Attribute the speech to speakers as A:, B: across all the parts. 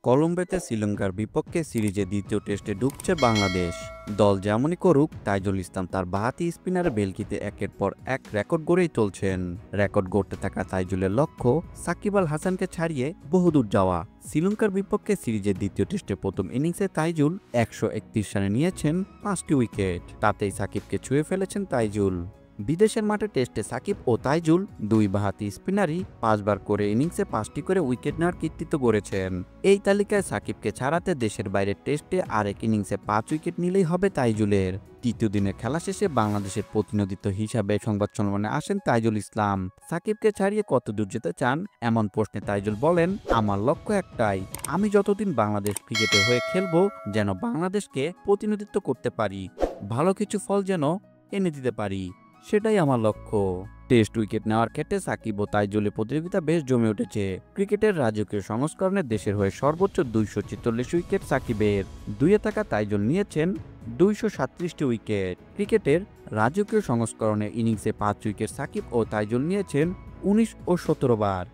A: কলম্বোতে শ্রীলঙ্কার বিপক্ষে সিরিজে দ্বিতীয় টেস্টে ঢুকছে বাংলাদেশ। দল যেমনই করুক, তাইজুল ইসলাম তার বাঁহাতি স্পিনারে ভেলকিতে একের পর এক রেকর্ড গড়েই চলছেন। রেকর্ড গড়তে থাকা তাইজুলের লক্ষ্য সাকিব আল হাসানকে ছাড়িয়ে বহুদূর যাওয়া। শ্রীলঙ্কার বিপক্ষে সিরিজের দ্বিতীয় টেস্টে প্রথম ইনিংসে তাইজুল 131 রানে নিয়েছেন 5টি উইকেট। তাতেই সাকিবকে ছুঁয়ে ফেলেছেন তাইজুল। বিদেশের মাঠে টেস্টে সাকিব ও তাইজুল দুই বাঁহাতি স্পিনারই 5 বার করে ইনিংসে 5টি করে উইকেট নেওয়ার কৃতিত্ব গড়েছেন। এই তালিকায় সাকিবকে ছাড়াতে দেশের বাইরে টেস্টে আরেক ইনিংসে 5 উইকেট নিলেই হবে তাইজুলের। তৃতীয় দিনের খেলা শেষে বাংলাদেশের প্রতিনিধিত্ব হিসাবে সংবাদ সম্মেলনে আসেন তাইজুল ইসলাম। সাকিবকে ছাড়িয়ে কত দূর যেতে চান এমন প্রশ্নে তাইজুল বলেন, আমার লক্ষ্য একটাই, আমি যতদিন বাংলাদেশ ক্রিকেটে হয়ে খেলবো যেন বাংলাদেশকে প্রতিনিধিত্ব করতে পারি, ভালো কিছু ফল যেন এনে দিতে পারি, সেটাই আমার লক্ষ্য। টেস্ট উইকেট নেওয়ার ক্ষেত্রে সাকিব ও তাইজুলের প্রতিযোগিতা বেশ জমে উঠেছে। ক্রিকেটের রাজকীয় সংস্করণে দেশের হয়ে সর্বোচ্চ 246 উইকেট সাকিবের। দুইয়ে থাকা তাইজুল নিয়েছেন 237টি উইকেট। ক্রিকেটের রাজকীয় সংস্করণে ইনিংসে 5 উইকেট সাকিব ও তাইজুল নিয়েছেন 19 ও 17 বার।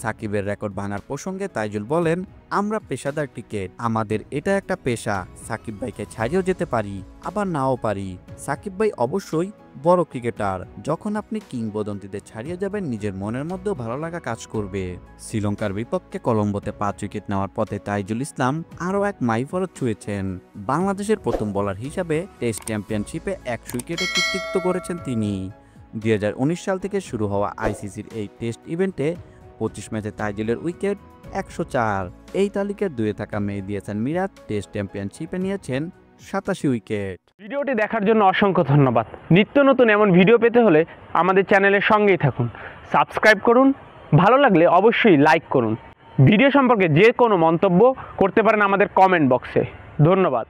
A: সাকিবের রেকর্ড ভাঙার প্রসঙ্গে তাইজুল বলেন, আমরা পেশাদার ক্রিকেট, আমাদের এটা একটা পেশা। সাকিব ভাইকে ছাড়িয়েও যেতে পারি, আবার নাও পারি। সাকিব ভাই অবশ্যই বড় ক্রিকেটার। যখন আপনি কিংবদন্তিদের ছাড়িয়ে যাবেন, নিজের মনের মধ্যেও ভালো লাগা কাজ করবে। শ্রীলঙ্কার বিপক্ষে কলম্বোতে 5 উইকেট নেওয়ার পথে তাইজুল ইসলাম আরও এক মাইলফলক ছুঁয়েছেন। বাংলাদেশের প্রথম বোলার হিসাবে টেস্ট চ্যাম্পিয়নশিপে 100 উইকেটে কৃতিত্ব করেছেন তিনি। 2019 সাল থেকে শুরু হওয়া আইসিসির এই টেস্ট ইভেন্টে 25 ম্যাচে তাইজুলের উইকেট 104। এই তালিকার দুয়ে থাকা মেহেদী হাসান মিরাজ টেস্ট চ্যাম্পিয়নশিপে নিয়েছেন 87 উইকেট।
B: ভিডিওটি দেখার জন্য অসংখ্য ধন্যবাদ। নিত্য নতুন এমন ভিডিও পেতে হলে আমাদের চ্যানেলের সঙ্গেই থাকুন, সাবস্ক্রাইব করুন, ভালো লাগলে অবশ্যই লাইক করুন। ভিডিও সম্পর্কে যে কোনো মন্তব্য করতে পারেন আমাদের কমেন্ট বক্সে। ধন্যবাদ।